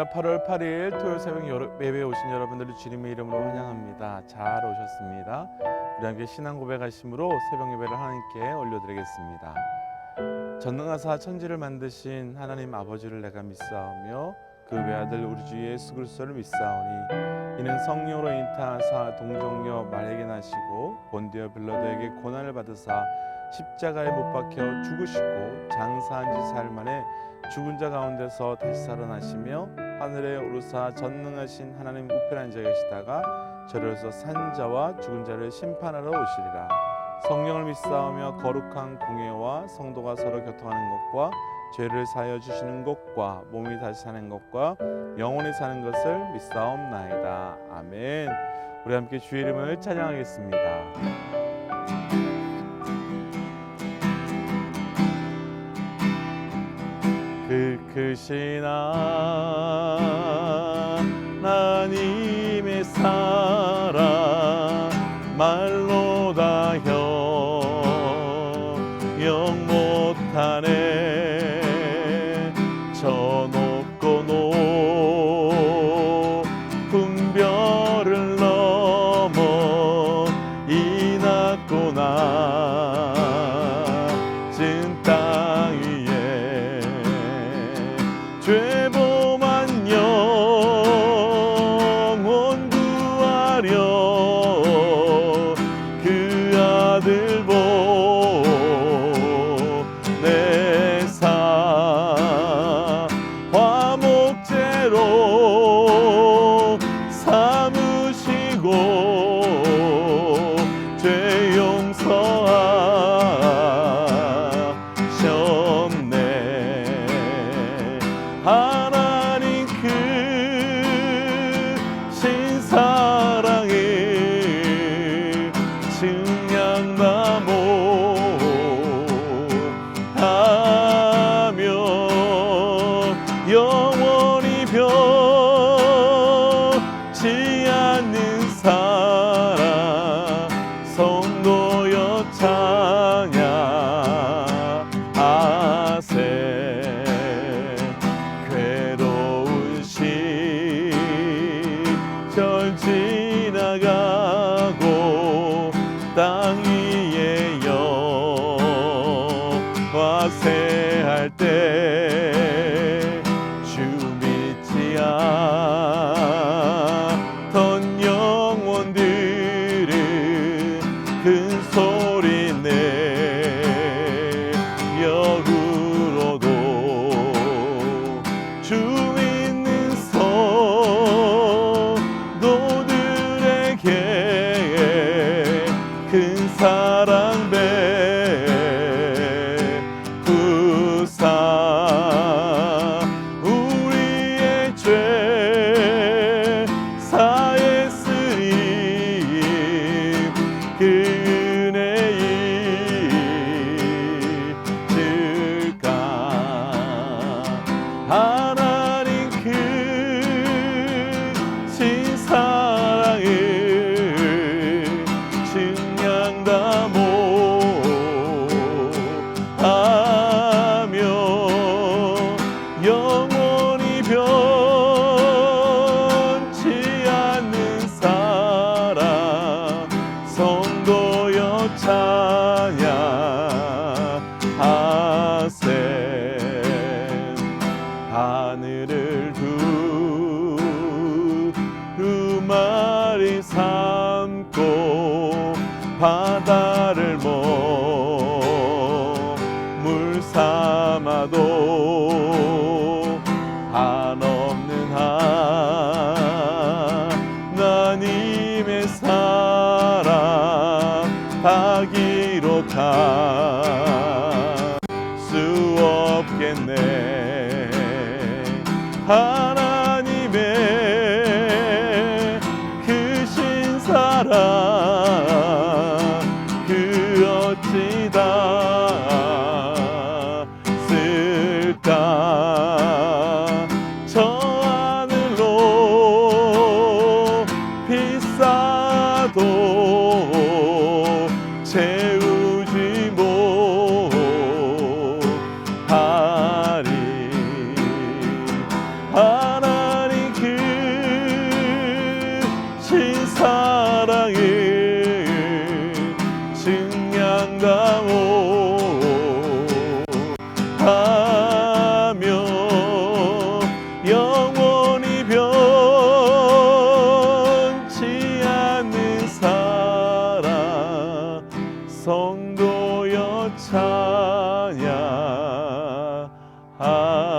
할렐루야. 8월 8일 토요일 새벽 예배에 오신 여러분들을 주님의 이름으로 환영합니다. 잘 오셨습니다. 우리 함께 신앙 고백하심으로 새벽 예배를 하나님께 올려드리겠습니다. 전능하사 천지를 만드신 하나님 아버지를 내가 믿사오며 그 외아들 우리 주 예수 그리스도를 믿사오니 이는 성령으로 인타하사 동정녀 마리아에게 나시고 본디오 빌라도에게 고난을 받으사 십자가에 못 박혀 죽으시고 장사한 지 사흘 만에 죽은 자 가운데서 다시 살아나시며 하늘에 오르사 전능하신 하나님 우편에 앉아 계시다가 저리로서 산 자와 죽은 자를 심판하러 오시리라. 성령을 믿사오며 거룩한 공예와 성도가 서로 교통하는 것과 죄를 사하여 주시는 것과 몸이 다시 사는 것과 영원히 사는 것을 믿사옵나이다. 아멘. 우리 함께 주의 이름을 찬양하겠습니다. 그 크신 하나님의 사랑 말로 다 형용 못하네. 저 높고 높은 별을 넘어 이 낮고 낮은 땅 위에 죄범한 영혼 구하려 그 아들 보내사 화목제로 삼으시고 죄 용서하셨네. 하나님 크신 사랑을 증량다 못하며 영원히 변치 않는 사랑 성도여 찬양하세. 괴로운 시절 지나가고 땅 위에 영화 새할 때 주 믿지 않던 영혼들은 큰 소리 내려 울어도 주 믿는 성도들에게 큰 사랑 베푸사 우리의 죄 사했으니 그 은혜이 들까. 하나님 크신 사랑을 증량다 못하며 영원히 변치 않는 사랑 성도여 찬양하세. 하늘을 두루마리 삼고 바다를 물 삼아도 한없는 하나님의 사랑 다 기록할 수 없겠네. 하나님의 크신 사랑 그 어찌 다 쓸까. 저 하늘로 비싸도 채우지 못하리.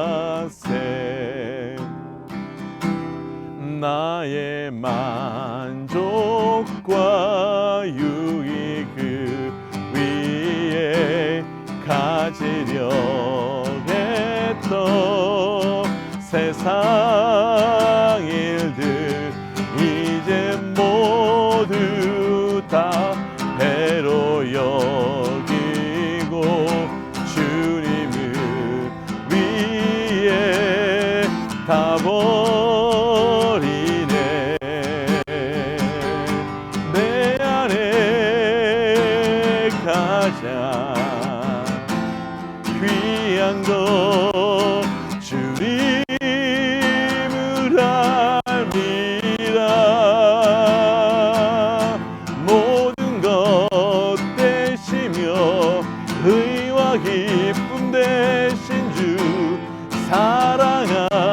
찬양하세. 나의 만족과 유익을 위해 가지려 했던 세상 일들 이제 모두 다 배로 여기고 주님을 위해 다 버리네. 내 안에 가장 귀한 것 주님을 알미라. 모든 것 되시며 의와 기쁨 되신 주 사랑합니다.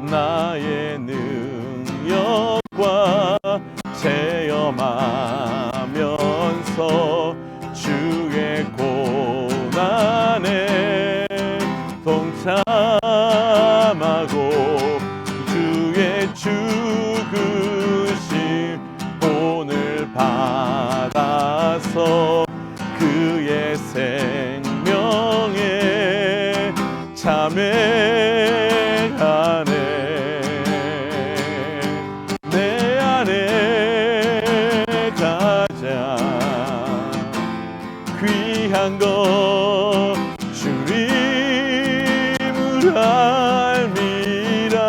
나의 능력과 체험하면서 주의 고난에 동참하고 주의 죽으심 본을 받아서 그의 생명에 참여하네. 내 안에 가장 귀한 것 주님을 알미라.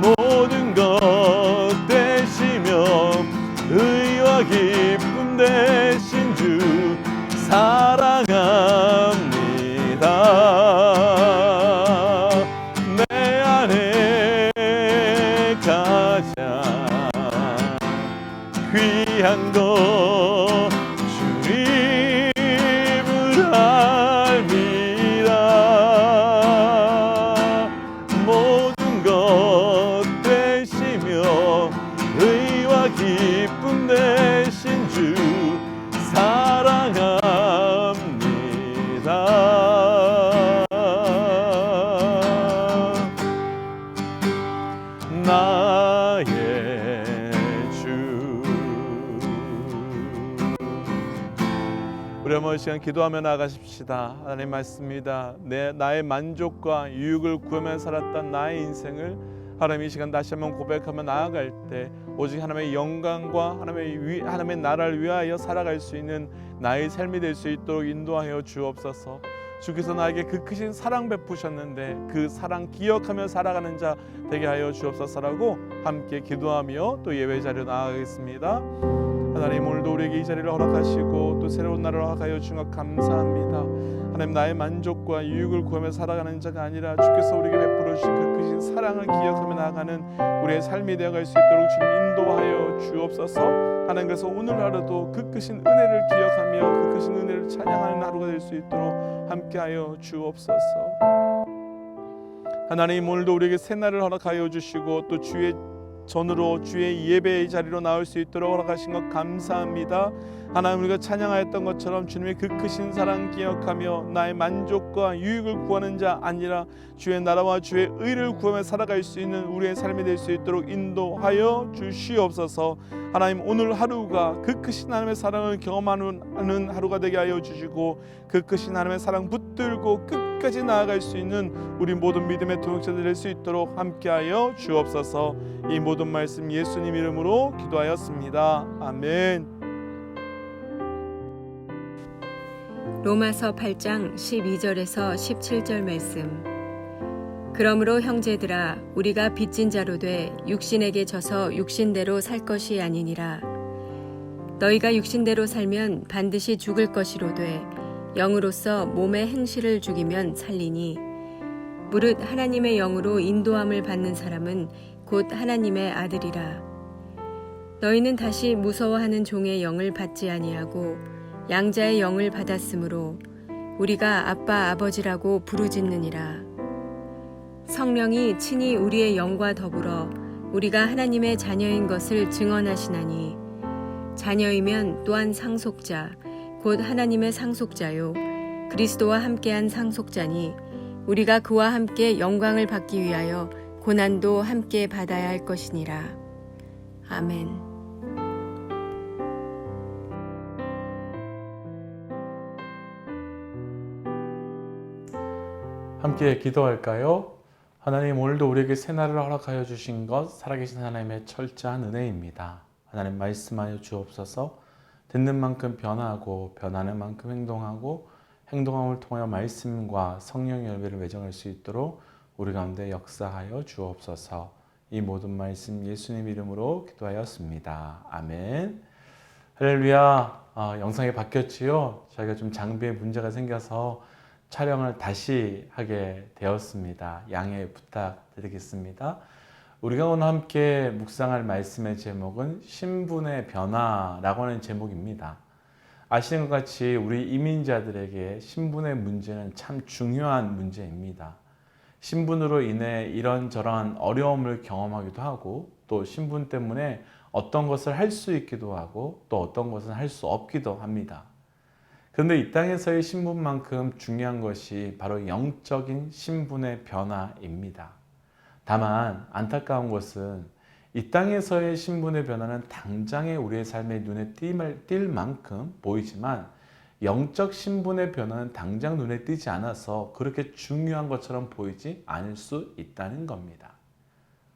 모든 것 되시며 의와 기쁨 되신 주 사랑합니다. 내 안에 가장 귀한 것 주님을 알미라. 모든 것 되시며 의와 기쁨 되신 주 사랑합니다. 나의 주. 우리 한번 시간 기도하며 나가십시다. 하나님 말씀입니다. 나의 만족과 유익을 구하며 살았던 나의 인생을 하나님 이 시간 다시 한번 고백하며 나아갈 때 오직 하나님의 영광과 하나님의 나라를 위하여 살아갈 수 있는 나의 삶이 될 수 있도록 인도하여 주옵소서. 주께서 나에게 그 크신 사랑 베푸셨는데 그 사랑 기억하며 살아가는 자 되게 하여 주옵소서라고 함께 기도하며 또 예배 자리로 나아가겠습니다. 하나님 오늘도 우리에게 이 자리를 허락하시고 또 새로운 날을 허락하여 주신 것 감사합니다. 하나님 나의 만족과 유익을 구하며 살아가는 자가 아니라 주께서 우리에게 베풀어 주신 그 크신 사랑을 기억하며 나아가는 우리의 삶이 되어갈 수 있도록 주님 인도하여 주옵소서. 하나님 그래서 오늘 하루도 그 크신 은혜를 기억하며 그 크신 은혜를 찬양하는 하루가 될 수 있도록 함께하여 주옵소서. 하나님 오늘도 우리에게 새날을 허락하여 주시고 또 주의 전으로 주의 예배의 자리로 나올 수 있도록 허락하신 것 감사합니다. 하나님 우리가 찬양하였던 것처럼 주님의 그 크신 사랑 기억하며 나의 만족과 유익을 구하는 자 아니라 주의 나라와 주의 의를 구하며 살아갈 수 있는 우리의 삶이 될 수 있도록 인도하여 주시옵소서. 하나님 오늘 하루가 그 크신 하나님의 사랑을 경험하는 하루가 되게 하여 주시고 그 크신 하나님의 사랑 붙들고 끝까지 나아갈 수 있는 우리 모든 믿음의 동역자들 될 수 있도록 함께하여 주옵소서. 이 모든 말씀 예수님 이름으로 기도하였습니다. 아멘. 로마서 8장 12절에서 17절 말씀. 그러므로 형제들아 우리가 빚진 자로 돼 육신에게 져서 육신대로 살 것이 아니니라. 너희가 육신대로 살면 반드시 죽을 것이로되 영으로서 몸의 행실을 죽이면 살리니 무릇 하나님의 영으로 인도함을 받는 사람은 곧 하나님의 아들이라. 너희는 다시 무서워하는 종의 영을 받지 아니하고 양자의 영을 받았으므로 우리가 아빠 아버지라고 부르짖느니라. 성령이 친히 우리의 영과 더불어 우리가 하나님의 자녀인 것을 증언하시나니 자녀이면 또한 상속자 곧 하나님의 상속자요 그리스도와 함께한 상속자니 우리가 그와 함께 영광을 받기 위하여 고난도 함께 받아야 할 것이니라. 아멘. 함께 기도할까요? 하나님, 오늘도 우리에게 새날을 허락하여 주신 것 살아계신 하나님의 철저한 은혜입니다. 하나님, 말씀하여 주옵소서. 듣는 만큼 변화하고 변하는 만큼 행동하고 행동함을 통하여 말씀과 성령의 열매를 외정할 수 있도록 우리 가운데 역사하여 주옵소서. 이 모든 말씀 예수님 이름으로 기도하였습니다. 아멘. 할렐루야. 영상이 바뀌었지요? 저희가 좀 장비에 문제가 생겨서 촬영을 다시 하게 되었습니다. 양해 부탁드리겠습니다. 우리가 오늘 함께 묵상할 말씀의 제목은 신분의 변화라고 하는 제목입니다. 아시는 것 같이 우리 이민자들에게 신분의 문제는 참 중요한 문제입니다. 신분으로 인해 이런저런 어려움을 경험하기도 하고 또 신분 때문에 어떤 것을 할 수 있기도 하고 또 어떤 것은 할 수 없기도 합니다. 그런데 이 땅에서의 신분만큼 중요한 것이 바로 영적인 신분의 변화입니다. 다만 안타까운 것은 이 땅에서의 신분의 변화는 당장에 우리의 삶에 눈에 띌 만큼 보이지만 영적 신분의 변화는 당장 눈에 띄지 않아서 그렇게 중요한 것처럼 보이지 않을 수 있다는 겁니다.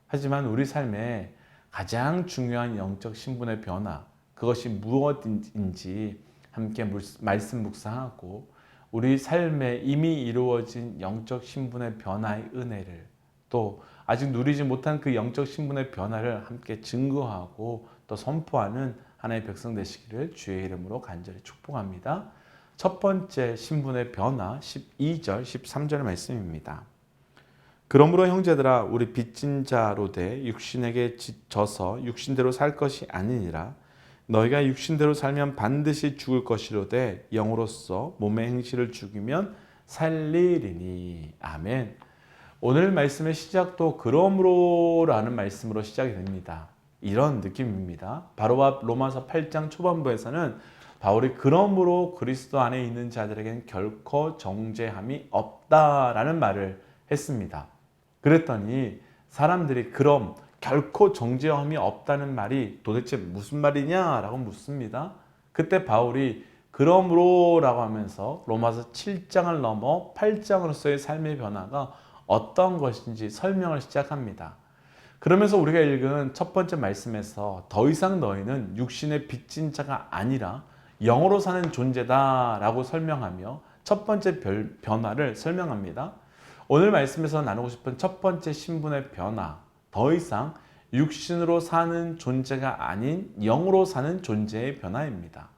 하지만 우리 삶에 가장 중요한 영적 신분의 변화, 그것이 무엇인지 함께 말씀 묵상하고 우리 삶에 이미 이루어진 영적 신분의 변화의 은혜를 또 아직 누리지 못한 그 영적 신분의 변화를 함께 증거하고 또 선포하는 하나님의 백성 되시기를 주의 이름으로 간절히 축복합니다. 첫 번째 신분의 변화 12절 13절 말씀입니다. 그러므로 형제들아 우리 빚진 자로 돼 육신에게 져서 육신대로 살 것이 아니니라. 너희가 육신대로 살면 반드시 죽을 것이로되 영으로서 몸의 행실을 죽이면 살리리니. 아멘. 오늘 말씀의 시작도 그러므로라는 말씀으로 시작이 됩니다. 이런 느낌입니다. 바로 앞 로마서 8장 초반부에서는 바울이 그러므로 그리스도 안에 있는 자들에게는 결코 정죄함이 없다라는 말을 했습니다. 그랬더니 사람들이 그럼 결코 정죄함이 없다는 말이 도대체 무슨 말이냐라고 묻습니다. 그때 바울이 그러므로라고 하면서 로마서 7장을 넘어 8장으로서의 삶의 변화가 어떤 것인지 설명을 시작합니다. 그러면서 우리가 읽은 첫 번째 말씀에서 더 이상 너희는 육신의 빚진 자가 아니라 영으로 사는 존재다라고 설명하며 첫 번째 변화를 설명합니다. 오늘 말씀에서 나누고 싶은 첫 번째 신분의 변화, 더 이상 육신으로 사는 존재가 아닌 영으로 사는 존재의 변화입니다.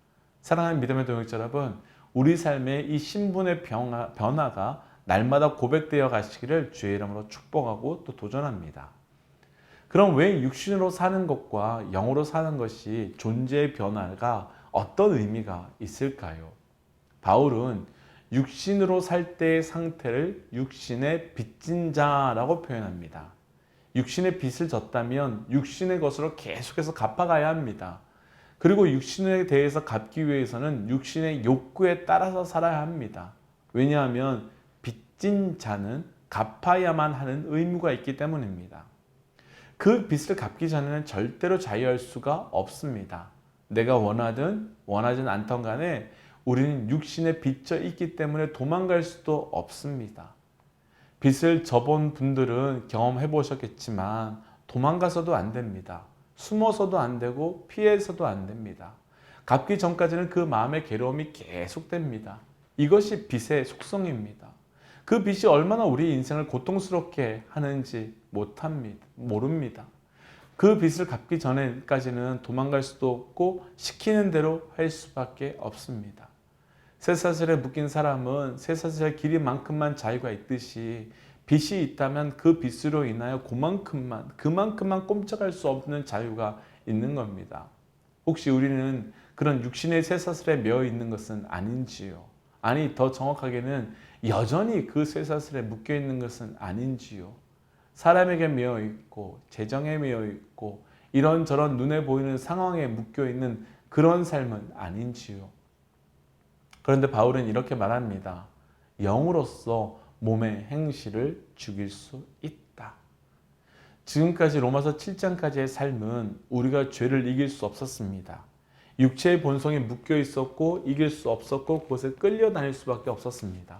사랑하는 믿음의 동역자 여러분, 우리 삶의 이 신분의 변화가 날마다 고백되어 가시기를 주의 이름으로 축복하고 또 도전합니다. 그럼 왜 육신으로 사는 것과 영으로 사는 것이 존재의 변화가 어떤 의미가 있을까요? 바울은 육신으로 살 때의 상태를 육신의 빚진 자라고 표현합니다. 육신의 빚을 졌다면 육신의 것으로 계속해서 갚아가야 합니다. 그리고 육신에 대해서 갚기 위해서는 육신의 욕구에 따라서 살아야 합니다. 왜냐하면 빚진 자는 갚아야만 하는 의무가 있기 때문입니다. 그 빚을 갚기 전에는 절대로 자유할 수가 없습니다. 내가 원하든 원하진 않던 간에 우리는 육신에 빚져 있기 때문에 도망갈 수도 없습니다. 빚을 져본 분들은 경험해 보셨겠지만 도망가서도 안 됩니다. 숨어서도 안 되고 피해서도 안 됩니다. 갚기 전까지는 그 마음의 괴로움이 계속됩니다. 이것이 빚의 속성입니다. 그 빚이 얼마나 우리 인생을 고통스럽게 하는지 모릅니다. 그 빚을 갚기 전에까지는 도망갈 수도 없고 시키는 대로 할 수밖에 없습니다. 쇠사슬에 묶인 사람은 쇠사슬의 길이만큼만 자유가 있듯이 빚이 있다면 그 빚으로 인하여 그만큼만 꼼짝할 수 없는 자유가 있는 겁니다. 혹시 우리는 그런 육신의 쇠사슬에 매여 있는 것은 아닌지요? 아니, 더 정확하게는 여전히 그 쇠사슬에 묶여 있는 것은 아닌지요? 사람에게 매여 있고 재정에 매여 있고 이런저런 눈에 보이는 상황에 묶여 있는 그런 삶은 아닌지요. 그런데 바울은 이렇게 말합니다. 영으로서 몸의 행실을 죽일 수 있다. 지금까지 로마서 7장까지의 삶은 우리가 죄를 이길 수 없었습니다. 육체의 본성에 묶여 있었고 이길 수 없었고 그곳에 끌려다닐 수밖에 없었습니다.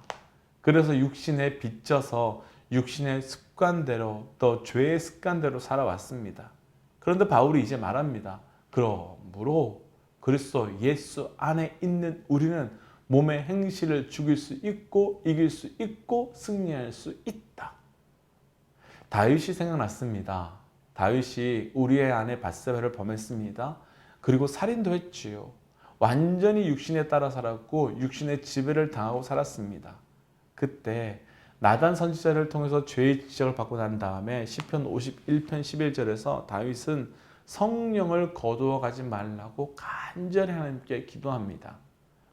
그래서 육신에 빚져서 육신의 습관대로 또 죄의 습관대로 살아왔습니다. 그런데 바울이 이제 말합니다. 그러므로 그리스도 예수 안에 있는 우리는 몸의 행실을 죽일 수 있고 이길 수 있고 승리할 수 있다. 다윗이 생각났습니다. 다윗이 우리의 아내 밧세바를 범했습니다. 그리고 살인도 했지요. 완전히 육신에 따라 살았고 육신의 지배를 당하고 살았습니다. 그때 나단 선지자를 통해서 죄의 지적을 받고 난 다음에 시편 51편 11절에서 다윗은 성령을 거두어 가지 말라고 간절히 하나님께 기도합니다.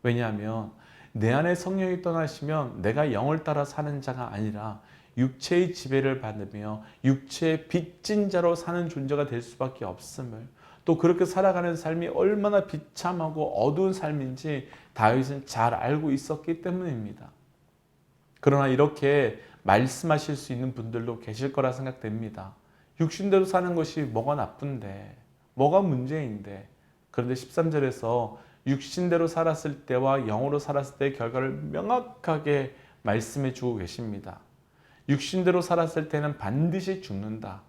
왜냐하면 내 안에 성령이 떠나시면 내가 영을 따라 사는 자가 아니라 육체의 지배를 받으며 육체의 빚진 자로 사는 존재가 될 수밖에 없음을, 또 그렇게 살아가는 삶이 얼마나 비참하고 어두운 삶인지 다윗은 잘 알고 있었기 때문입니다. 그러나 이렇게 말씀하실 수 있는 분들도 계실 거라 생각됩니다. 육신대로 사는 것이 뭐가 나쁜데, 뭐가 문제인데. 그런데 13절에서 육신대로 살았을 때와 영으로 살았을 때의 결과를 명확하게 말씀해 주고 계십니다. 육신대로 살았을 때는 반드시 죽는다.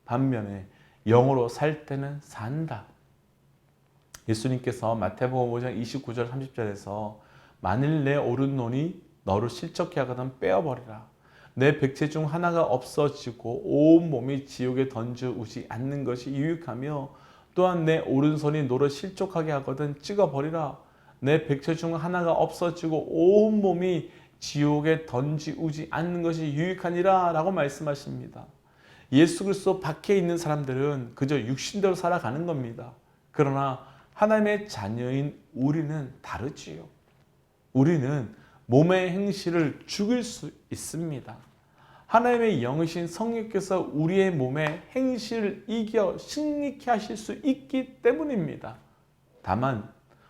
반면에 영으로 살 때는 산다. 예수님께서 마태복음 5장 29절 30절에서 만일 내 오른손이 너를 실족케 하거든 빼어버리라. 내 백체 중 하나가 없어지고 온 몸이 지옥에 던져오지 않는 것이 유익하며 또한 내 오른손이 너를 실족하게 하거든 찍어버리라. 내 백체 중 하나가 없어지고 온 몸이 지옥에 던지우지 않는 것이 유익하니라 라고 말씀하십니다. 예수 그리스도 밖에 있는 사람들은 그저 육신대로 살아가는 겁니다. 그러나 하나님의 자녀인 우리는 다르지요. 우리는 몸의 행실을 죽일 수 있습니다. 하나님의 영이신 성령께서 우리의 몸의 행실을 이겨 승리케 하실 수 있기 때문입니다. 다만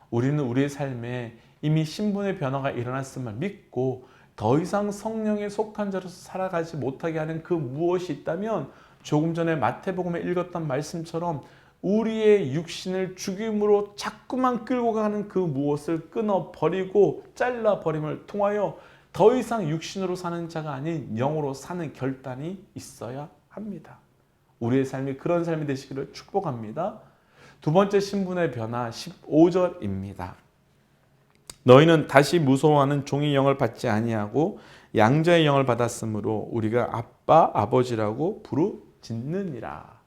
우리는 우리의 삶에 이미 신분의 변화가 일어났음을 믿고 더 이상 성령에 속한 자로서 살아가지 못하게 하는 그 무엇이 있다면 조금 전에 마태복음에 읽었던 말씀처럼 우리의 육신을 죽임으로 자꾸만 끌고 가는 그 무엇을 끊어버리고 잘라버림을 통하여 더 이상 육신으로 사는 자가 아닌 영으로 사는 결단이 있어야 합니다. 우리의 삶이 그런 삶이 되시기를 축복합니다. 두 번째 신분의 변화 15절입니다. 너희는 다시 무서워하는 종의 영을 받지 아니하고 양자의 영을 받았으므로 우리가 아빠 아버지라고 부르짖느니라.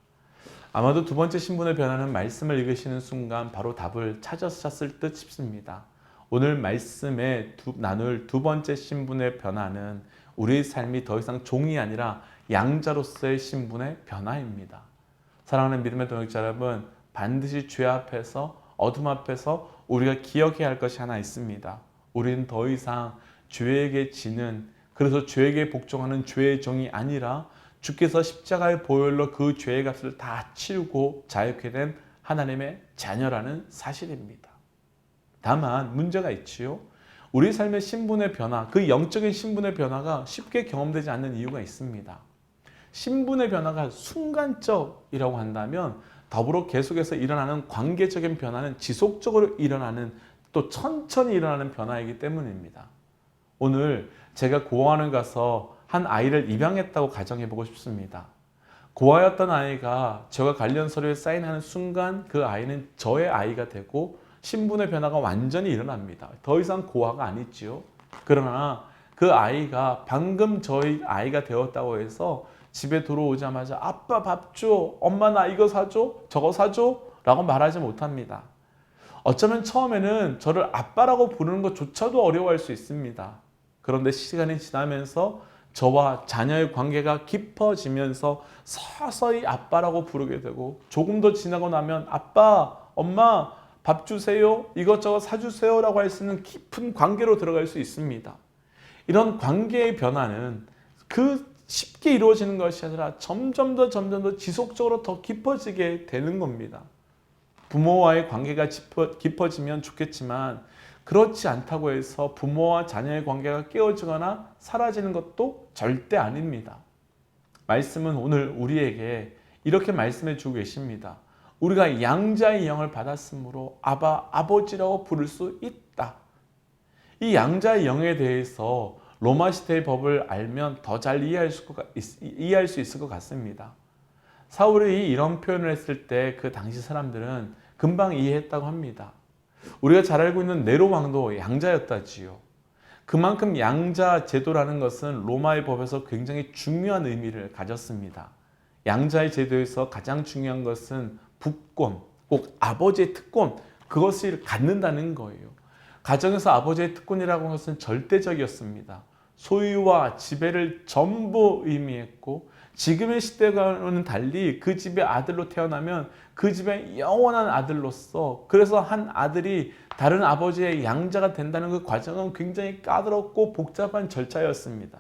아마도 두 번째 신분의 변화는 말씀을 읽으시는 순간 바로 답을 찾으셨을 듯 싶습니다. 오늘 말씀에 나눌 두 번째 신분의 변화는 우리의 삶이 더 이상 종이 아니라 양자로서의 신분의 변화입니다. 사랑하는 믿음의 동역자 여러분, 반드시 죄 앞에서 어둠 앞에서 우리가 기억해야 할 것이 하나 있습니다. 우리는 더 이상 죄에게 지는, 그래서 죄에게 복종하는 죄의 종이 아니라 주께서 십자가의 보혈로 그 죄의 값을 다 치우고 자유케 된 하나님의 자녀라는 사실입니다. 다만 문제가 있지요. 우리 삶의 신분의 변화, 그 영적인 신분의 변화가 쉽게 경험되지 않는 이유가 있습니다. 신분의 변화가 순간적이라고 한다면 더불어 계속해서 일어나는 관계적인 변화는 지속적으로 일어나는, 또 천천히 일어나는 변화이기 때문입니다. 오늘 제가 고아원을 가서 한 아이를 입양했다고 가정해보고 싶습니다. 고아였던 아이가 저와 관련 서류에 사인하는 순간 그 아이는 저의 아이가 되고 신분의 변화가 완전히 일어납니다. 더 이상 고아가 아니지요. 그러나 그 아이가 방금 저희 아이가 되었다고 해서 집에 들어오자마자 아빠 밥 줘, 엄마 나 이거 사줘, 저거 사줘 라고 말하지 못합니다. 어쩌면 처음에는 저를 아빠라고 부르는 것조차도 어려워할 수 있습니다. 그런데 시간이 지나면서 저와 자녀의 관계가 깊어지면서 서서히 아빠라고 부르게 되고, 조금 더 지나고 나면 아빠, 엄마 밥 주세요, 이것저것 사주세요 라고 할 수 있는 깊은 관계로 들어갈 수 있습니다. 이런 관계의 변화는 그 쉽게 이루어지는 것이 아니라 점점 더 지속적으로 더 깊어지게 되는 겁니다. 부모와의 관계가 깊어지면 좋겠지만 그렇지 않다고 해서 부모와 자녀의 관계가 깨어지거나 사라지는 것도 절대 아닙니다. 말씀은 오늘 우리에게 이렇게 말씀해 주고 계십니다. 우리가 양자의 영을 받았으므로 아바, 아버지라고 부를 수 있다. 이 양자의 영에 대해서 로마 시대의 법을 알면 더 잘 이해할 수 있을 것 같습니다. 사울이 이런 표현을 했을 때 그 당시 사람들은 금방 이해했다고 합니다. 우리가 잘 알고 있는 네로 왕도 양자였다지요. 그만큼 양자 제도라는 것은 로마의 법에서 굉장히 중요한 의미를 가졌습니다. 양자의 제도에서 가장 중요한 것은 부권, 꼭 아버지의 특권, 그것을 갖는다는 거예요. 가정에서 아버지의 특권이라고 하는 것은 절대적이었습니다. 소유와 지배를 전부 의미했고, 지금의 시대와는 달리 그 집의 아들로 태어나면 그 집의 영원한 아들로서, 그래서 한 아들이 다른 아버지의 양자가 된다는 그 과정은 굉장히 까다롭고 복잡한 절차였습니다.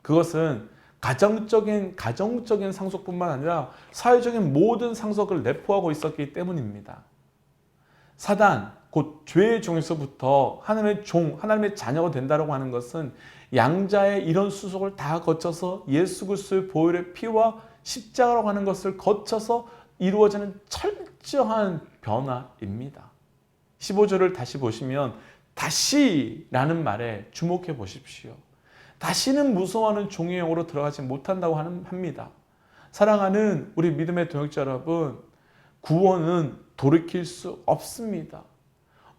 그것은 가정적인 상속뿐만 아니라 사회적인 모든 상속을 내포하고 있었기 때문입니다. 사단, 곧 죄의 종에서부터 하나님의 종, 하나님의 자녀가 된다고 하는 것은 양자의 이런 수속을 다 거쳐서 예수 그리스도의 보혈의 피와 십자가라고 하는 것을 거쳐서 이루어지는 철저한 변화입니다. 15절을 다시 보시면 다시라는 말에 주목해 보십시오. 다시는 무서워하는 종의 영으로 들어가지 못한다고 합니다. 사랑하는 우리 믿음의 동역자 여러분, 구원은 돌이킬 수 없습니다.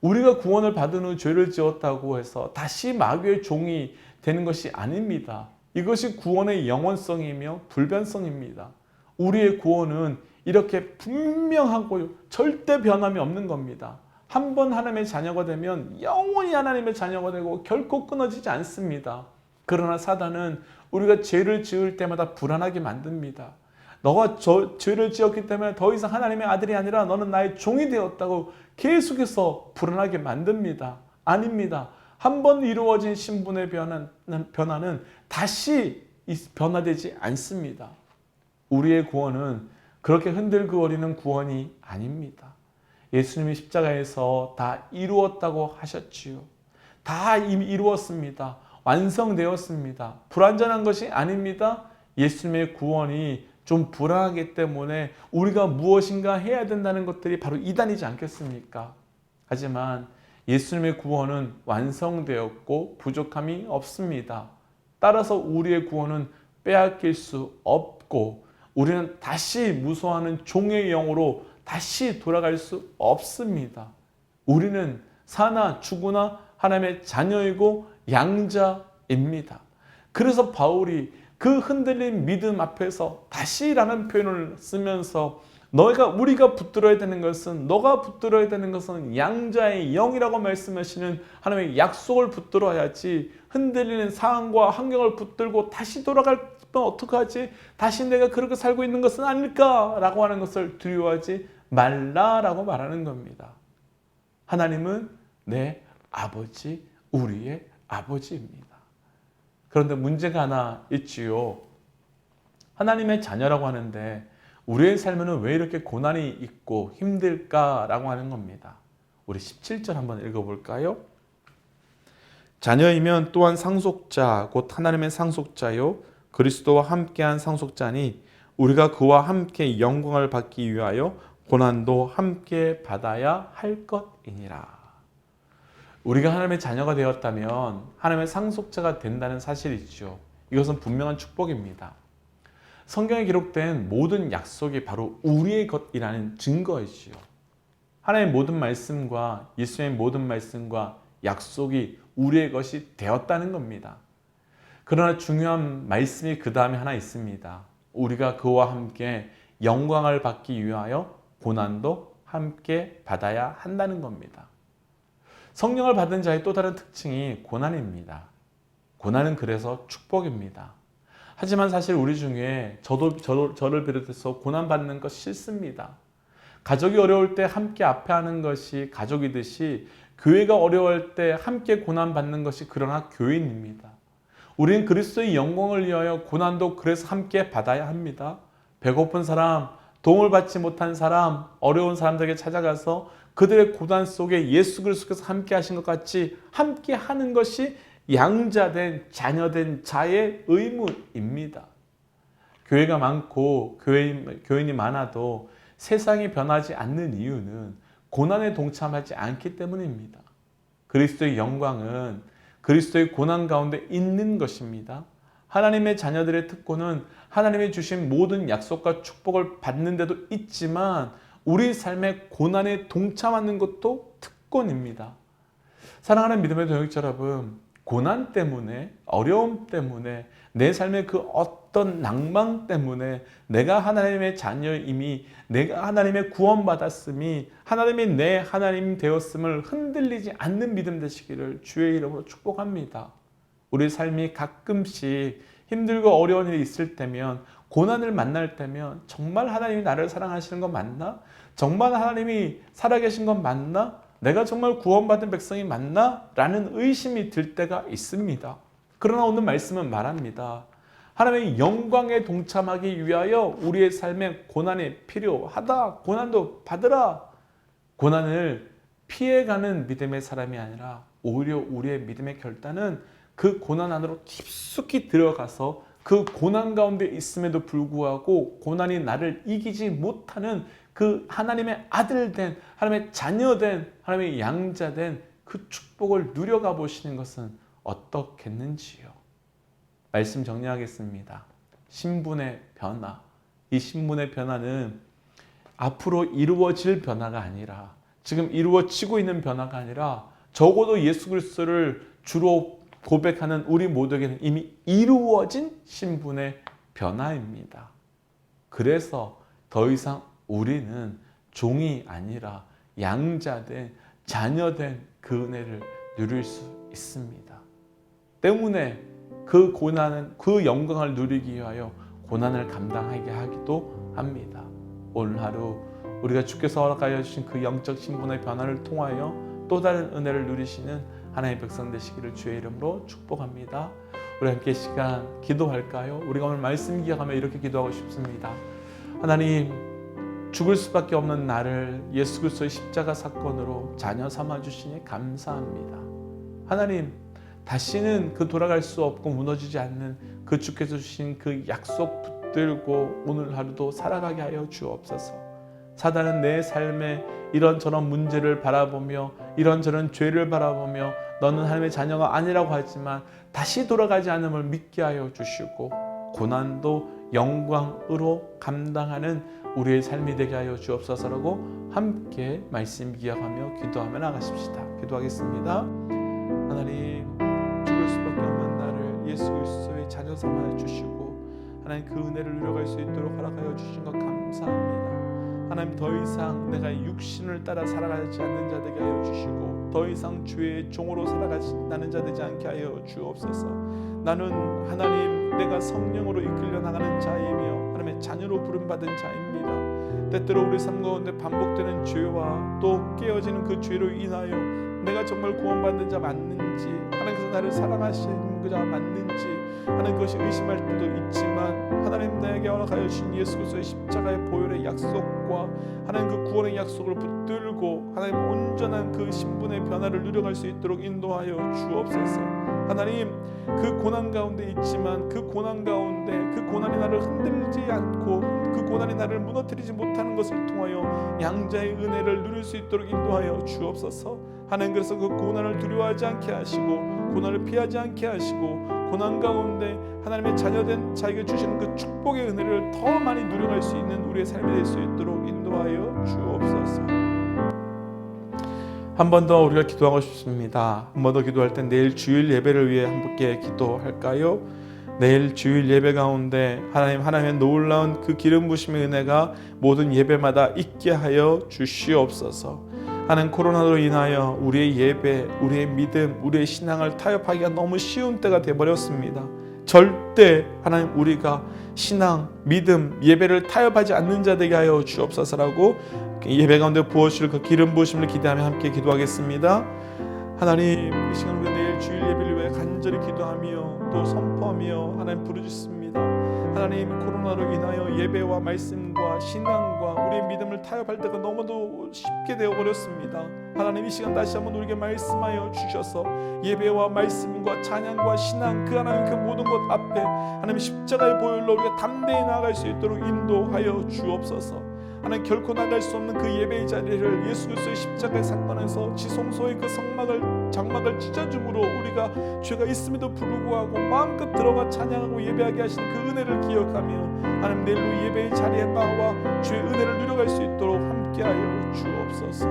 우리가 구원을 받은 후 죄를 지었다고 해서 다시 마귀의 종이 되는 것이 아닙니다. 이것이 구원의 영원성이며 불변성입니다. 우리의 구원은 이렇게 분명하고 절대 변함이 없는 겁니다. 한 번 하나님의 자녀가 되면 영원히 하나님의 자녀가 되고 결코 끊어지지 않습니다. 그러나 사단은 우리가 죄를 지을 때마다 불안하게 만듭니다. 너가 죄를 지었기 때문에 더 이상 하나님의 아들이 아니라 너는 나의 종이 되었다고 계속해서 불안하게 만듭니다. 아닙니다. 한 번 이루어진 신분의 변화는 다시 변화되지 않습니다. 우리의 구원은 그렇게 흔들거리는 구원이 아닙니다. 예수님이 십자가에서 다 이루었다고 하셨지요. 다 이미 이루었습니다. 완성되었습니다. 불완전한 것이 아닙니다. 예수님의 구원이 좀 불안하기 때문에 우리가 무엇인가 해야 된다는 것들이 바로 이단이지 않겠습니까? 하지만 예수님의 구원은 완성되었고 부족함이 없습니다. 따라서 우리의 구원은 빼앗길 수 없고 우리는 다시 무서워하는 종의 영으로 다시 돌아갈 수 없습니다. 우리는 사나 죽으나 하나님의 자녀이고 양자입니다. 그래서 바울이 그 흔들린 믿음 앞에서 다시라는 표현을 쓰면서 우리가 붙들어야 되는 것은, 너가 붙들어야 되는 것은 양자의 영이라고 말씀하시는 하나님의 약속을 붙들어야지, 흔들리는 상황과 환경을 붙들고 다시 돌아가면 어떡하지? 다시 내가 그렇게 살고 있는 것은 아닐까라고 하는 것을 두려워하지 말라라고 말하는 겁니다. 하나님은 내 아버지, 우리의 아버지입니다. 그런데 문제가 하나 있지요. 하나님의 자녀라고 하는데 우리의 삶에는 왜 이렇게 고난이 있고 힘들까라고 하는 겁니다. 우리 17절 한번 읽어볼까요? 자녀이면 또한 상속자, 곧 하나님의 상속자요 그리스도와 함께한 상속자니 우리가 그와 함께 영광을 받기 위하여 고난도 함께 받아야 할 것이니라. 우리가 하나님의 자녀가 되었다면 하나님의 상속자가 된다는 사실이죠. 이것은 분명한 축복입니다. 성경에 기록된 모든 약속이 바로 우리의 것이라는 증거이지요. 하나님의 모든 말씀과 예수의 모든 말씀과 약속이 우리의 것이 되었다는 겁니다. 그러나 중요한 말씀이 그 다음에 하나 있습니다. 우리가 그와 함께 영광을 받기 위하여 고난도 함께 받아야 한다는 겁니다. 성령을 받은 자의 또 다른 특징이 고난입니다. 고난은 그래서 축복입니다. 하지만 사실 우리 중에 저를 비롯해서 고난받는 것 싫습니다. 가족이 어려울 때 함께 앞에 하는 것이 가족이듯이 교회가 어려울 때 함께 고난받는 것이 그러나 교인입니다. 우리는 그리스도의 영광을 위하여 고난도 그래서 함께 받아야 합니다. 배고픈 사람, 도움을 받지 못한 사람, 어려운 사람들에게 찾아가서 그들의 고난 속에 예수 그리스도께서 함께 하신 것 같이 함께 하는 것이 양자된 자녀된 자의 의무입니다. 교회가 많고 교인이 많아도 세상이 변하지 않는 이유는 고난에 동참하지 않기 때문입니다. 그리스도의 영광은 그리스도의 고난 가운데 있는 것입니다. 하나님의 자녀들의 특권은 하나님이 주신 모든 약속과 축복을 받는 데도 있지만 우리 삶의 고난에 동참하는 것도 특권입니다. 사랑하는 믿음의 동역자 여러분, 고난 때문에, 어려움 때문에, 내 삶의 그 어떤 낭망 때문에 내가 하나님의 자녀임이, 내가 하나님의 구원받았음이, 하나님이 내 하나님 되었음을 흔들리지 않는 믿음 되시기를 주의 이름으로 축복합니다. 우리 삶이 가끔씩 힘들고 어려운 일이 있을 때면, 고난을 만날 때면 정말 하나님이 나를 사랑하시는 건 맞나? 정말 하나님이 살아계신 건 맞나? 내가 정말 구원받은 백성이 맞나? 라는 의심이 들 때가 있습니다. 그러나 오늘 말씀은 말합니다. 하나님의 영광에 동참하기 위하여 우리의 삶에 고난이 필요하다. 고난도 받으라. 고난을 피해가는 믿음의 사람이 아니라 오히려 우리의 믿음의 결단은 그 고난 안으로 깊숙이 들어가서 그 고난 가운데 있음에도 불구하고 고난이 나를 이기지 못하는 그 하나님의 아들 된, 하나님의 자녀 된, 하나님의 양자 된 그 축복을 누려가 보시는 것은 어떻겠는지요. 말씀 정리하겠습니다. 신분의 변화. 이 신분의 변화는 앞으로 이루어질 변화가 아니라, 지금 이루어지고 있는 변화가 아니라 적어도 예수 그리스도를 주로 고백하는 우리 모두에게는 이미 이루어진 신분의 변화입니다. 그래서 더 이상 우리는 종이 아니라 양자된 자녀된 그 은혜를 누릴 수 있습니다. 때문에 그 고난은, 그 영광을 누리기 위하여 고난을 감당하게 하기도 합니다. 오늘 하루 우리가 주께서 허락하여 주신 그 영적 신분의 변화를 통하여 또 다른 은혜를 누리시는 하나님의 백성 되시기를 주의 이름으로 축복합니다. 우리 함께 시간 기도할까요? 우리가 오늘 말씀 기억하며 이렇게 기도하고 싶습니다. 하나님, 죽을 수밖에 없는 나를 예수 그리스도의 십자가 사건으로 자녀 삼아 주시니 감사합니다. 하나님, 다시는 그 돌아갈 수 없고 무너지지 않는 그 주께서 주신 그 약속 붙들고 오늘 하루도 살아가게 하여 주옵소서. 사단은 내 삶에 이런저런 문제를 바라보며 이런저런 죄를 바라보며 너는 하나님의 자녀가 아니라고 하지만 다시 돌아가지 않음을 믿게 하여 주시고 고난도 영광으로 감당하는 우리의 삶이 되게 하여 주옵소서라고 함께 말씀 기억하며 기도하며 나가십시다. 기도하겠습니다. 하나님, 죽을 수밖에 없는 나를 예수 그리스도의 자녀 삼아 주시고 하나님 그 은혜를 누려갈 수 있도록 허락하여 주신 것 감사합니다. 하나님, 더 이상 내가 육신을 따라 살아가지 않는 자 되게 하여 주시고 더 이상 주의 종으로 살아가는 자 되지 않게 하여 주옵소서. 나는 하나님, 내가 성령으로 이끌려 나가는 자이며 하나님의 자녀로 부름받은 자입니다. 때때로 우리 삶 가운데 반복되는 죄와 또 깨어지는 그 죄로 인하여 내가 정말 구원받는 자 맞는지, 하나님께서 나를 사랑하시는 그 자 맞는지 하는 것이 의심할 때도 있지만, 하나님 나에게 허락하여 주신 예수 그리스도의 십자가의 보혈의 약속과 하나님 그 구원의 약속을 붙들고 하나님 온전한 그 신분의 변화를 누려갈 수 있도록 인도하여 주옵소서. 하나님, 그 고난 가운데 있지만 그 고난 가운데 그 고난이 나를 흔들지 않고 그 고난이 나를 무너뜨리지 못하는 것을 통하여 양자의 은혜를 누릴 수 있도록 인도하여 주옵소서. 하나님, 그래서 그 고난을 두려워하지 않게 하시고 고난을 피하지 않게 하시고 고난 가운데 하나님의 자녀된 자에게 주시는 그 축복의 은혜를 더 많이 누려갈 수 있는 우리의 삶이 될 수 있도록 인도하여 주옵소서. 한 번 더 우리가 기도하고 싶습니다. 한 번 더 기도할 때 내일 주일 예배를 위해 함께 기도할까요? 내일 주일 예배 가운데 하나님의 놀라운 그 기름 부심의 은혜가 모든 예배마다 있게 하여 주시옵소서. 하나님, 코로나로 인하여 우리의 예배, 우리의 믿음, 우리의 신앙을 타협하기가 너무 쉬운 때가 되어버렸습니다. 절대 하나님, 우리가 신앙, 믿음, 예배를 타협하지 않는 자 되게 하여 주옵소서라고 예배 가운데 부어주실 그 기름 부으심을 기대하며 함께 기도하겠습니다. 하나님, 이 시간 우리 내일 주일 예배를 위해 간절히 기도하며 또 믿고 선포하며 하나님 부르짖습니다. 하나님, 코로나로 인하여 예배와 말씀과 신앙과 우리의 믿음을 타협할 때가 너무도 쉽게 되어버렸습니다. 하나님, 이 시간 다시 한번 우리에게 말씀하여 주셔서 예배와 말씀과 찬양과 신앙, 그 하나님 그 모든 것 앞에 하나님 십자가의 보혈로 우리가 담대히 나아갈 수 있도록 인도하여 주옵소서. 하나님, 결코 나갈 수 없는 그 예배의 자리를 예수 그리스도의 십자가의 사건에서 지성소의 그 장막을 찢어줌으로 우리가 죄가 있음에도 불구하고 마음껏 들어가 찬양하고 예배하게 하신 그 은혜를 기억하며 하나님, 내일로 예배의 자리에 나와 주의 은혜를 누려갈 수 있도록 함께하여 주옵소서.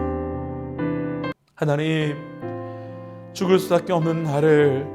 하나님, 죽을 수밖에 없는 나를,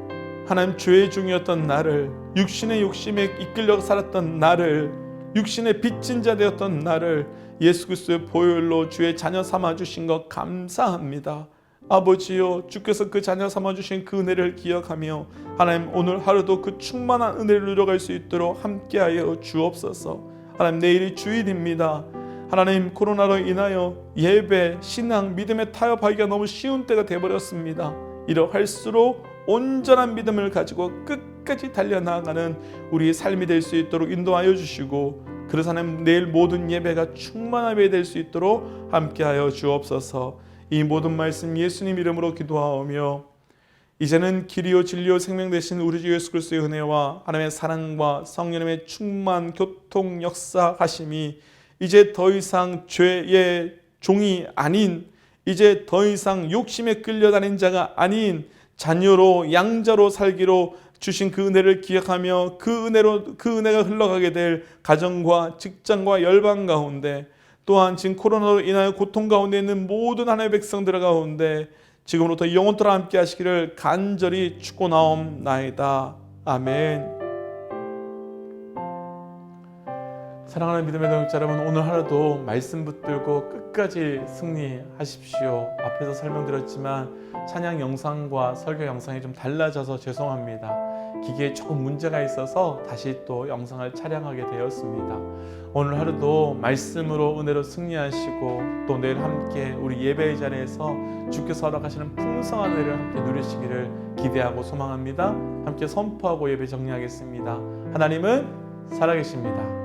하나님 죄의 종이었던 나를, 육신의 욕심에 이끌려 살았던 나를, 육신의 빚진 자 되었던 나를 예수 그리스도의 보혈로 주의 자녀 삼아주신 것 감사합니다. 아버지요, 주께서 그 자녀 삼아주신 그 은혜를 기억하며 하나님, 오늘 하루도 그 충만한 은혜를 누려갈 수 있도록 함께하여 주옵소서. 하나님, 내일이 주일입니다. 하나님, 코로나로 인하여 예배, 신앙, 믿음에 타협하기가 너무 쉬운 때가 되어버렸습니다. 이러할수록 온전한 믿음을 가지고 끝까지 달려나가는 우리의 삶이 될 수 있도록 인도하여 주시고, 그래서 하나님, 내일 모든 예배가 충만한 예배 될 수 있도록 함께하여 주옵소서. 이 모든 말씀 예수님 이름으로 기도하오며, 이제는 길이요 진리요 생명 되신 우리 주 예수 그리스도의 은혜와 하나님의 사랑과 성령님의 충만 교통 역사하심이 이제 더 이상 죄의 종이 아닌, 이제 더 이상 욕심에 끌려다닌 자가 아닌 자녀로 양자로 살기로 주신 그 은혜를 기억하며 그 은혜가 흘러가게 될 가정과 직장과 열방 가운데, 또한 지금 코로나로 인하여 고통 가운데 있는 모든 하나님의 백성들 가운데 지금부터 영원토록 함께 하시기를 간절히 축원하옵나이다. 아멘. 사랑하는 믿음의 동역자 여러분, 오늘 하루도 말씀 붙들고 끝까지 승리하십시오. 앞에서 설명드렸지만 찬양 영상과 설교 영상이 좀 달라져서 죄송합니다. 기계에 조금 문제가 있어서 다시 또 영상을 촬영하게 되었습니다. 오늘 하루도 말씀으로 은혜로 승리하시고, 또 내일 함께 우리 예배의 자리에서 주께서 허락하시는 풍성한 은혜를 함께 누리시기를 기대하고 소망합니다. 함께 선포하고 예배 정리하겠습니다. 하나님은 살아계십니다.